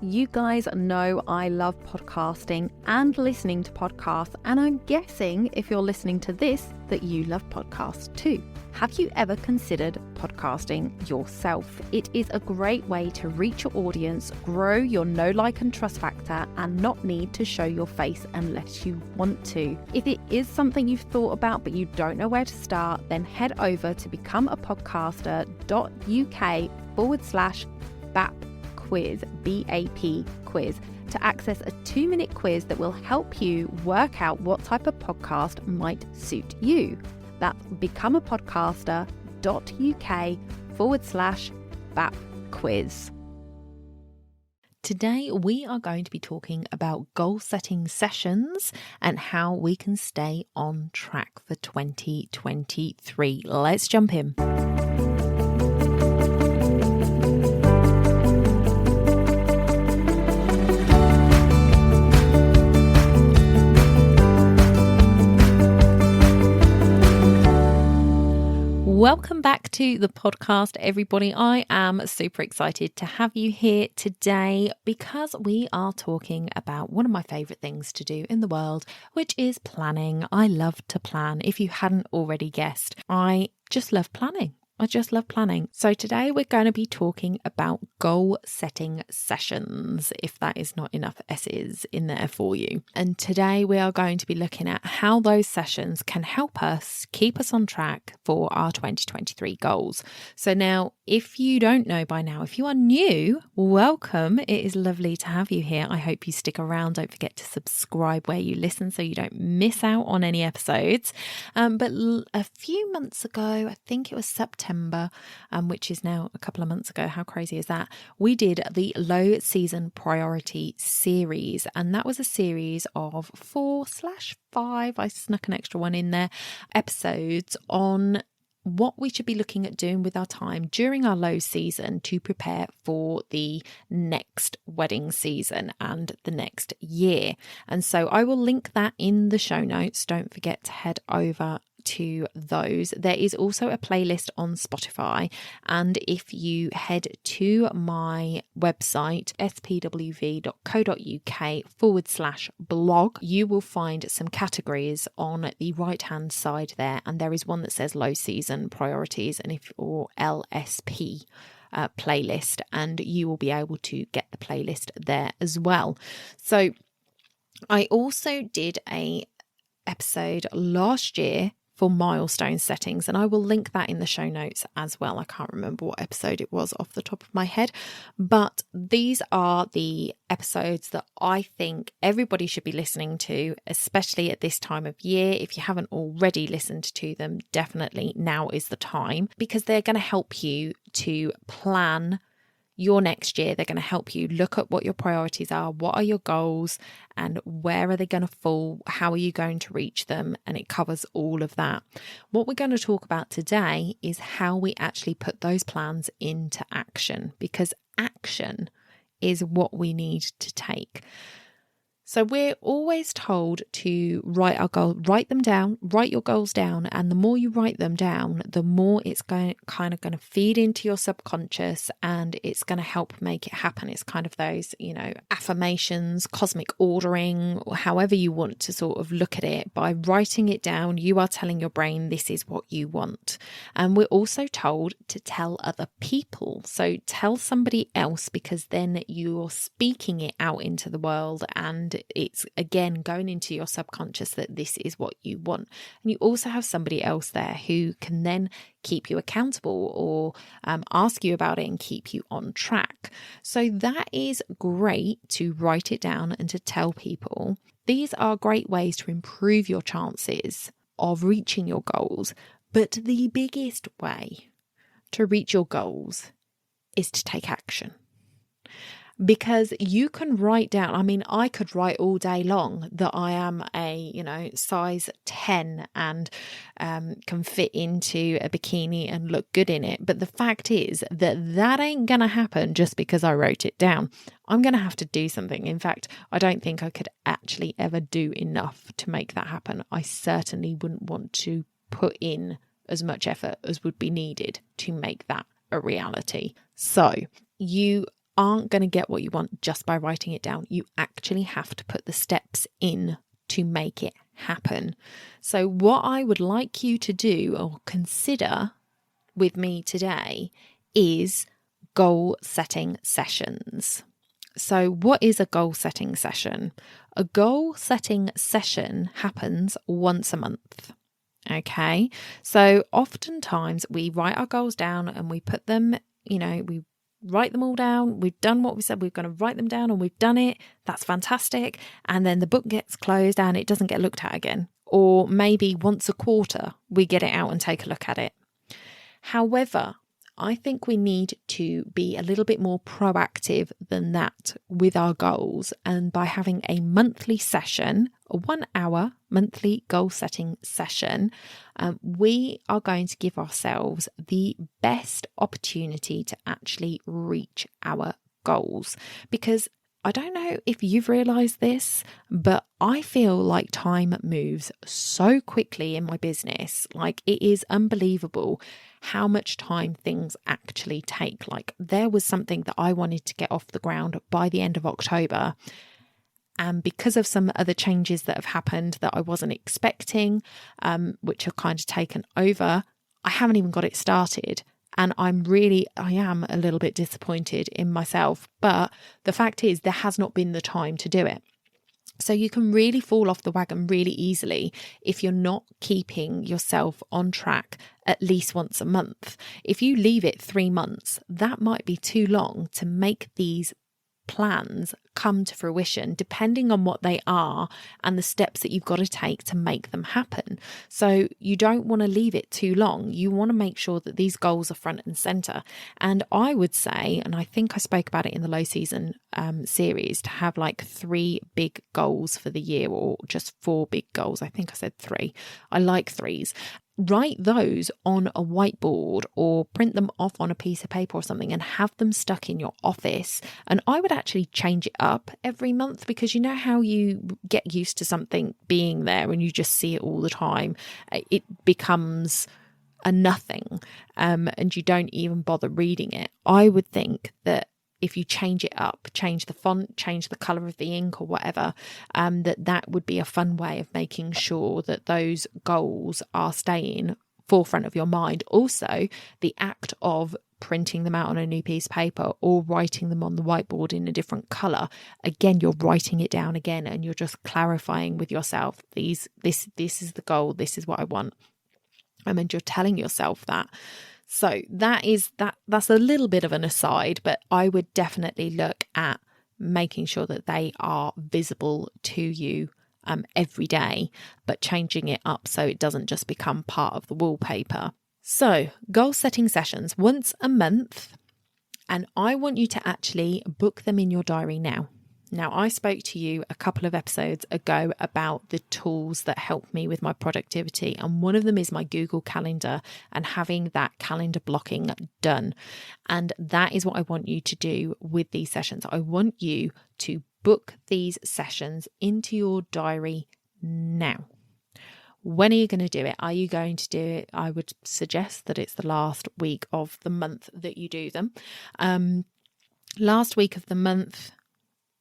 You guys know I love podcasting and listening to podcasts, and I'm guessing if you're listening to this that you love podcasts too. Have you ever considered podcasting yourself? It is a great way to reach your audience, grow your know, like and trust factor, and not need to show your face unless you want to. If it is something you've thought about but you don't know where to start, then head over to becomeapodcaster.uk/BAP quiz, BAP quiz, to access a 2-minute quiz that will help you work out what type of podcast might suit you. That's becomeapodcaster.uk/BAP quiz. Today we are going to be talking about goal setting sessions and how we can stay on track for 2023. Let's jump in. Welcome back to the podcast, everybody. I am super excited to have you here today because we are talking about one of my favourite things to do in the world, which is planning. I love to plan. If you hadn't already guessed, I just love planning. So today we're going to be talking about goal setting sessions, if that is not enough S's in there for you. And today we are going to be looking at how those sessions can help us keep us on track for our 2023 goals. So now, if you don't know by now, if you are new, welcome. It is lovely to have you here. I hope you stick around. Don't forget to subscribe where you listen so you don't miss out on any episodes. But a few months ago, I think it was September, which is now a couple of months ago. How crazy is that? We did the low season priority series, and that was a series of 4/5, I snuck an extra one in there, episodes on what we should be looking at doing with our time during our low season to prepare for the next wedding season and the next year. And so I will link that in the show notes. Don't forget to head over to those. There is also a playlist on Spotify, and if you head to my website spwv.co.uk/blog, you will find some categories on the right hand side there, and there is one that says low season priorities and or LSP playlist, and you will be able to get the playlist there as well. So I also did a episode last year for milestone settings, and I will link that in the show notes as well. I can't remember what episode it was off the top of my head, but these are the episodes that I think everybody should be listening to, especially at this time of year. If you haven't already listened to them, definitely now is the time, because they're going to help you to plan your next year. They're going to help you look at what your priorities are, what are your goals, and where are they going to fall, how are you going to reach them, and it covers all of that. What we're going to talk about today is how we actually put those plans into action, because action is what we need to take. So we're always told to write our goals, write your goals down. And the more you write them down, the more it's going to feed into your subconscious, and it's going to help make it happen. It's kind of those, affirmations, cosmic ordering, or however you want to sort of look at it. By writing it down, you are telling your brain this is what you want. And we're also told to tell other people. So tell somebody else, because then you're speaking it out into the world, and it's again going into your subconscious that this is what you want. And you also have somebody else there who can then keep you accountable or ask you about it and keep you on track. So that is great to write it down and to tell people. These are great ways to improve your chances of reaching your goals. But the biggest way to reach your goals is to take action. Because you can write down, I could write all day long that I am a, size 10 and can fit into a bikini and look good in it. But the fact is that ain't going to happen just because I wrote it down. I'm going to have to do something. In fact, I don't think I could actually ever do enough to make that happen. I certainly wouldn't want to put in as much effort as would be needed to make that a reality. So you aren't going to get what you want just by writing it down. You actually have to put the steps in to make it happen. So what I would like you to do or consider with me today is goal setting sessions. So what is a goal setting session? A goal setting session happens once a month. Okay, so oftentimes we write our goals down and we put them, we write them all down. We've done what we said we're going to write them down and we've done it. That's fantastic. And then the book gets closed and it doesn't get looked at again. Or maybe once a quarter we get it out and take a look at it. However, I think we need to be a little bit more proactive than that with our goals. And by having a monthly session, a 1 hour monthly goal setting session, we are going to give ourselves the best opportunity to actually reach our goals. Because I don't know if you've realised this, but I feel like time moves so quickly in my business. Like, it is unbelievable how much time things actually take. Like, there was something that I wanted to get off the ground by the end of October. And because of some other changes that have happened that I wasn't expecting, which have kind of taken over, I haven't even got it started. And I am a little bit disappointed in myself. But the fact is, there has not been the time to do it. So you can really fall off the wagon really easily if you're not keeping yourself on track at least once a month. If you leave it 3 months, that might be too long to make these plans come to fruition, depending on what they are and the steps that you've got to take to make them happen. So you don't want to leave it too long. You want to make sure that these goals are front and center. And I would say, and I think I spoke about it in the low season series, to have like 3 big goals for the year, or just 4 big goals. I think I said 3. I like 3s. Write those on a whiteboard or print them off on a piece of paper or something and have them stuck in your office. And I would actually change it up every month, because you know how you get used to something being there and you just see it all the time. It becomes a nothing, and you don't even bother reading it. I would think that if you change it up, change the font, change the colour of the ink or whatever, that would be a fun way of making sure that those goals are staying forefront of your mind. Also, the act of printing them out on a new piece of paper or writing them on the whiteboard in a different colour, again, you're writing it down again and you're just clarifying with yourself, this is the goal, this is what I want. And you're telling yourself that. So that's a little bit of an aside, but I would definitely look at making sure that they are visible to you every day, but changing it up so it doesn't just become part of the wallpaper. So goal setting sessions once a month, and I want you to actually book them in your diary now. Now, I spoke to you a couple of episodes ago about the tools that help me with my productivity, and one of them is my Google Calendar and having that calendar blocking done. And that is what I want you to do with these sessions. I want you to book these sessions into your diary now. When are you going to do it? Are you going to do it? I would suggest that it's the last week of the month that you do them. Last week of the month.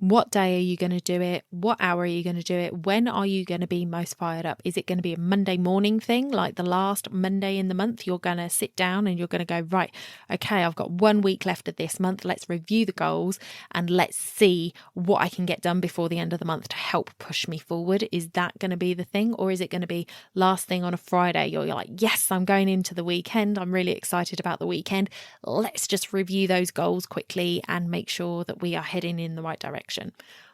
What day are you going to do it? What hour are you going to do it? When are you going to be most fired up? Is it going to be a Monday morning thing, like the last Monday in the month? You're going to sit down and you're going to go, right, okay, I've got 1 week left of this month. Let's review the goals and let's see what I can get done before the end of the month to help push me forward. Is that going to be the thing? Or is it going to be last thing on a Friday? You're like, yes, I'm going into the weekend. I'm really excited about the weekend. Let's just review those goals quickly and make sure that we are heading in the right direction.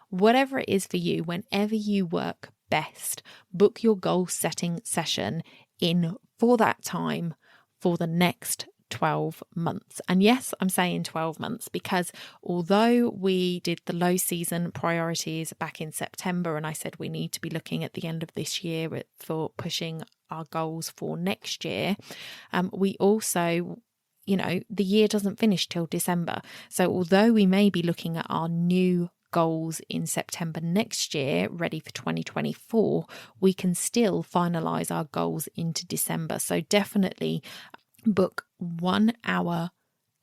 Whatever it is for you, whenever you work best, book your goal setting session in for that time for the next 12 months. And yes, I'm saying 12 months because although we did the low season priorities back in September, and I said we need to be looking at the end of this year for pushing our goals for next year, we also, the year doesn't finish till December. So although we may be looking at our new goals in September next year, ready for 2024, we can still finalize our goals into December. So definitely book 1 hour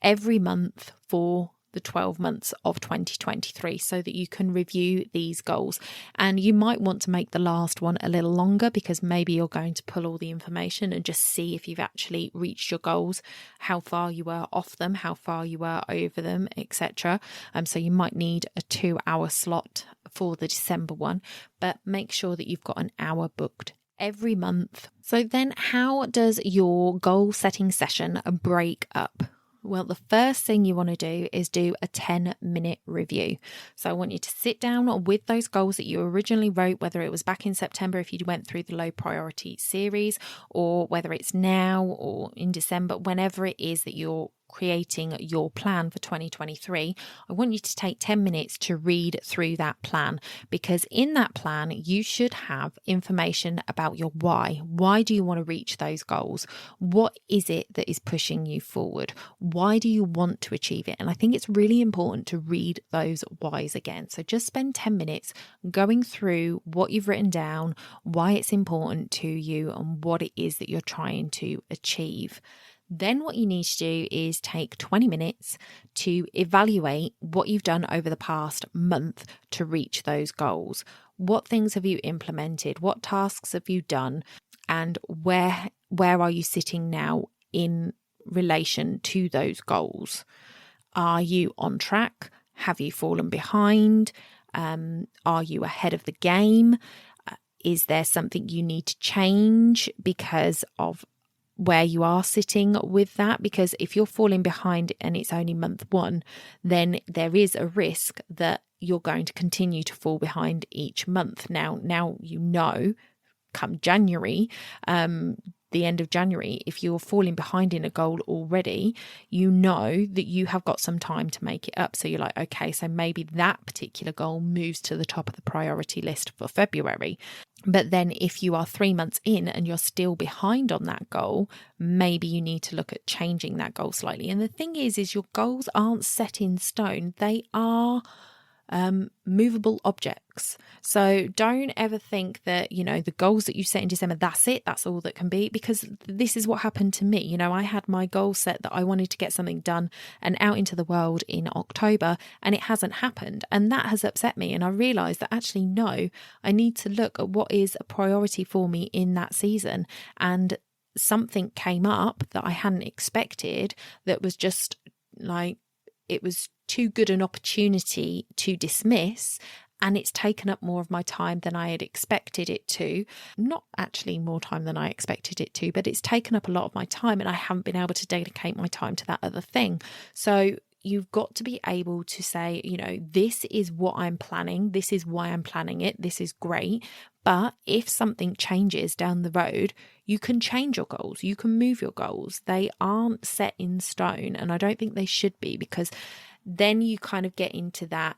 every month for the 12 months of 2023 so that you can review these goals. And you might want to make the last one a little longer because maybe you're going to pull all the information and just see if you've actually reached your goals, how far you were off them, how far you were over them, etc. So you might need a 2-hour slot for the December one, but make sure that you've got an hour booked every month. So then how does your goal setting session break up? Well, the first thing you want to do is do a 10-minute review. So I want you to sit down with those goals that you originally wrote, whether it was back in September if you went through the low priority series, or whether it's now or in December, whenever it is that you're creating your plan for 2023, I want you to take 10 minutes to read through that plan, because in that plan, you should have information about your why. Why do you want to reach those goals? What is it that is pushing you forward? Why do you want to achieve it? And I think it's really important to read those whys again. So just spend 10 minutes going through what you've written down, why it's important to you, and what it is that you're trying to achieve. Then what you need to do is take 20 minutes to evaluate what you've done over the past month to reach those goals. What things have you implemented? What tasks have you done? And where are you sitting now in relation to those goals? Are you on track? Have you fallen behind? Are you ahead of the game? Is there something you need to change because of where you are sitting with that? Because if you're falling behind and it's only month one, then there is a risk that you're going to continue to fall behind each month. Now you know, come January, the end of January, if you're falling behind in a goal already, you know that you have got some time to make it up. So you're like, okay, so maybe that particular goal moves to the top of the priority list for February. But then if you are 3 months in and you're still behind on that goal, maybe you need to look at changing that goal slightly. And the thing is your goals aren't set in stone. They are movable objects. So don't ever think that, the goals that you set in December, that's all that can be, because this is what happened to me. I had my goal set that I wanted to get something done and out into the world in October, and it hasn't happened. And that has upset me. And I realized that actually, no, I need to look at what is a priority for me in that season. And something came up that I hadn't expected that was just like, it was too good an opportunity to dismiss, and it's taken up more of my time than I had expected it to. Not actually more time than I expected it to, but it's taken up a lot of my time, and I haven't been able to dedicate my time to that other thing. So you've got to be able to say, this is what I'm planning. This is why I'm planning it. This is great. But if something changes down the road, you can change your goals. You can move your goals. They aren't set in stone. And I don't think they should be, because then you kind of get into that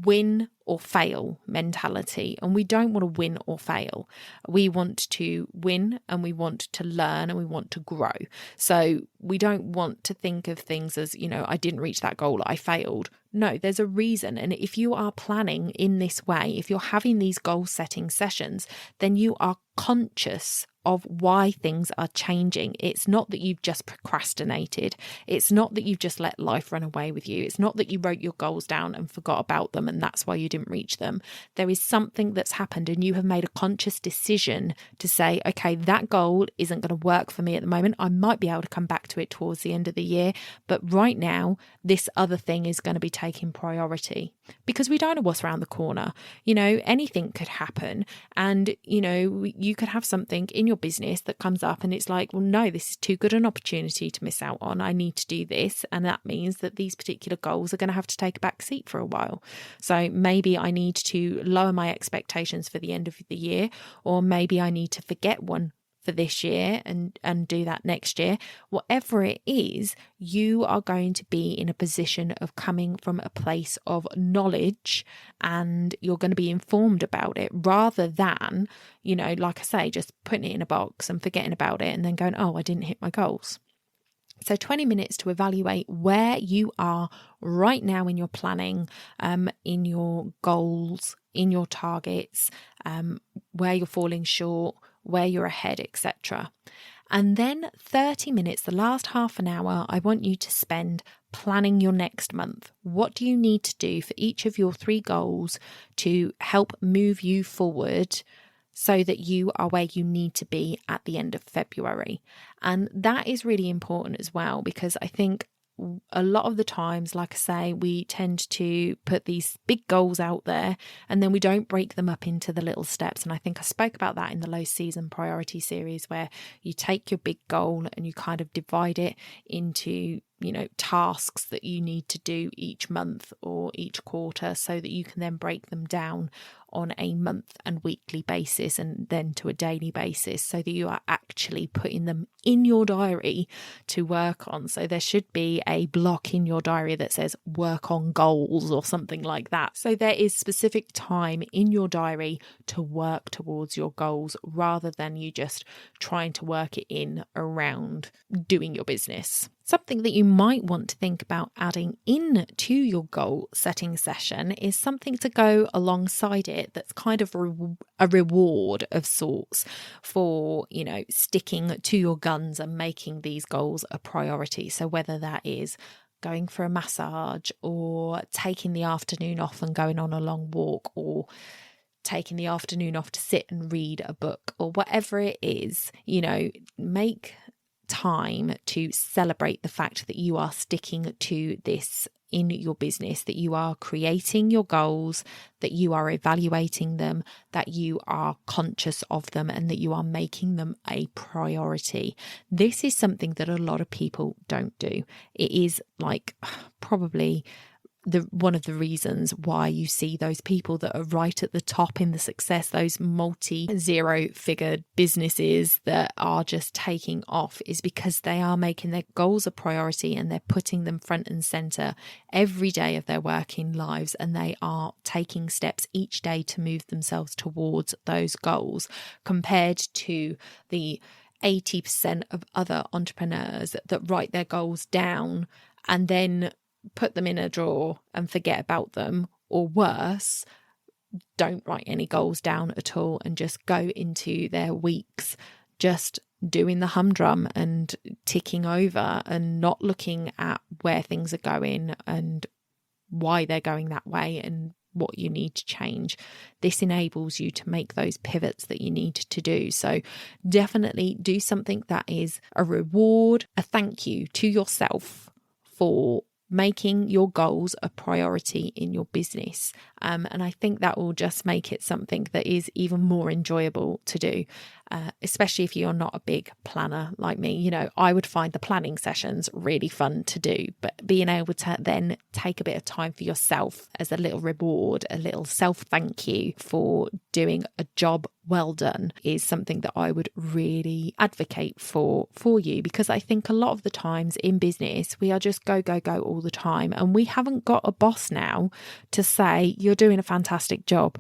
win or fail mentality, and we don't want to win or fail. We want to win, and we want to learn, and we want to grow. So we don't want to think of things as, I didn't reach that goal, I failed. No, there's a reason. And if you are planning in this way, if you're having these goal setting sessions, then you are conscious of why things are changing. It's not that you've just procrastinated. It's not that you've just let life run away with you. It's not that you wrote your goals down and forgot about them and that's why you didn't reach them. There is something that's happened, and you have made a conscious decision to say, okay, that goal isn't going to work for me at the moment. I might be able to come back to it towards the end of the year, but right now, this other thing is going to be taking priority, because we don't know what's around the corner. Anything could happen, and, you could have something in your business that comes up and it's like, well, no, this is too good an opportunity to miss out on. I need to do this. And that means that these particular goals are going to have to take a back seat for a while. So maybe I need to lower my expectations for the end of the year, or maybe I need to forget one for this year and do that next year. Whatever it is, you are going to be in a position of coming from a place of knowledge, and you're going to be informed about it, rather than, like I say, just putting it in a box and forgetting about it and then going, oh, I didn't hit my goals. So 20 minutes to evaluate where you are right now in your planning, in your goals, in your targets, where you're falling short, where you're ahead, etc. And then 30 minutes, the last half an hour, I want you to spend planning your next month. What do you need to do for each of your 3 goals to help move you forward so that you are where you need to be at the end of February? And that is really important as well, because I think a lot of the times, like I say, we tend to put these big goals out there and then we don't break them up into the little steps. And I think I spoke about that in the low season priority series, where you take your big goal and you kind of divide it into, tasks that you need to do each month or each quarter, so that you can then break them down on a month and weekly basis and then to a daily basis, so that you are actually putting them in your diary to work on. So there should be a block in your diary that says work on goals or something like that. So there is specific time in your diary to work towards your goals, rather than you just trying to work it in around doing your business. Something that you might want to think about adding in to your goal setting session is something to go alongside it that's kind of a reward of sorts for, sticking to your guns and making these goals a priority. So whether that is going for a massage, or taking the afternoon off and going on a long walk, or taking the afternoon off to sit and read a book, or whatever it is, make time to celebrate the fact that you are sticking to this in your business, that you are creating your goals, that you are evaluating them, that you are conscious of them, and that you are making them a priority. This is something that a lot of people don't do. It is probably one of the reasons why you see those people that are right at the top in the success, those multi-zero figure businesses that are just taking off, is because they are making their goals a priority and they're putting them front and center every day of their working lives, and they are taking steps each day to move themselves towards those goals, compared to the 80% of other entrepreneurs that write their goals down and then put them in a drawer and forget about them, or worse, don't write any goals down at all and just go into their weeks just doing the humdrum and ticking over and not looking at where things are going and why they're going that way and what you need to change. This enables you to make those pivots that you need to do. So definitely do something that is a reward, a thank you to yourself for making your goals a priority in your business. And I think that will just make it something that is even more enjoyable to do, especially if you're not a big planner like me. I would find the planning sessions really fun to do, but being able to then take a bit of time for yourself as a little reward, a little self thank you for doing a job well done, is something that I would really advocate for you, because I think a lot of the times in business we are just go all the time, and we haven't got a boss now to say you're doing a fantastic job.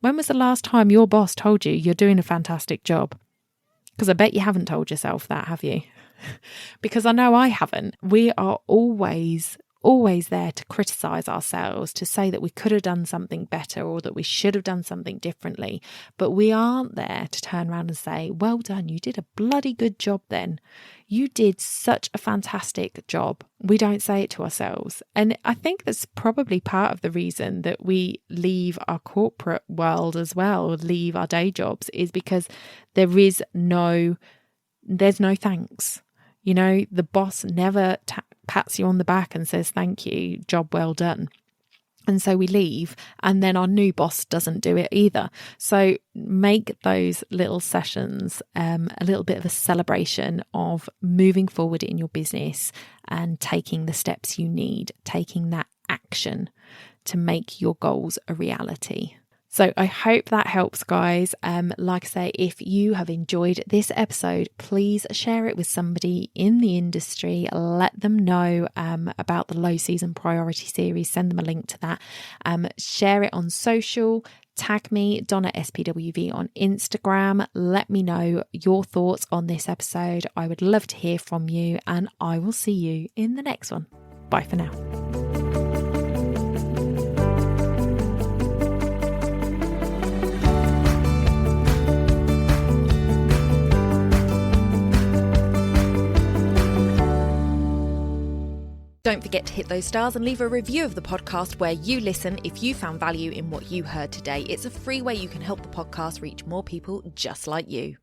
When was the last time your boss told you you're doing a fantastic job? Because I bet you haven't told yourself that, have you? Because I know I haven't. We are always there to criticize ourselves, to say that we could have done something better or that we should have done something differently. But we aren't there to turn around and say, well done, you did a bloody good job then. You did such a fantastic job. We don't say it to ourselves. And I think that's probably part of the reason that we leave our corporate world as well, leave our day jobs, is because there's no thanks. The boss never pats you on the back and says, thank you, job well done. And so we leave, and then our new boss doesn't do it either. So make those little sessions a little bit of a celebration of moving forward in your business and taking the steps you need, taking that action to make your goals a reality. So I hope that helps, guys. Like I say, if you have enjoyed this episode, please share it with somebody in the industry. Let them know about the Low Season Priority Series. Send them a link to that. Share it on social. Tag me, Donna SPWV, on Instagram. Let me know your thoughts on this episode. I would love to hear from you, and I will see you in the next one. Bye for now. don't forget to hit those stars and leave a review of the podcast where you listen if you found value in what you heard today. It's a free way you can help the podcast reach more people just like you.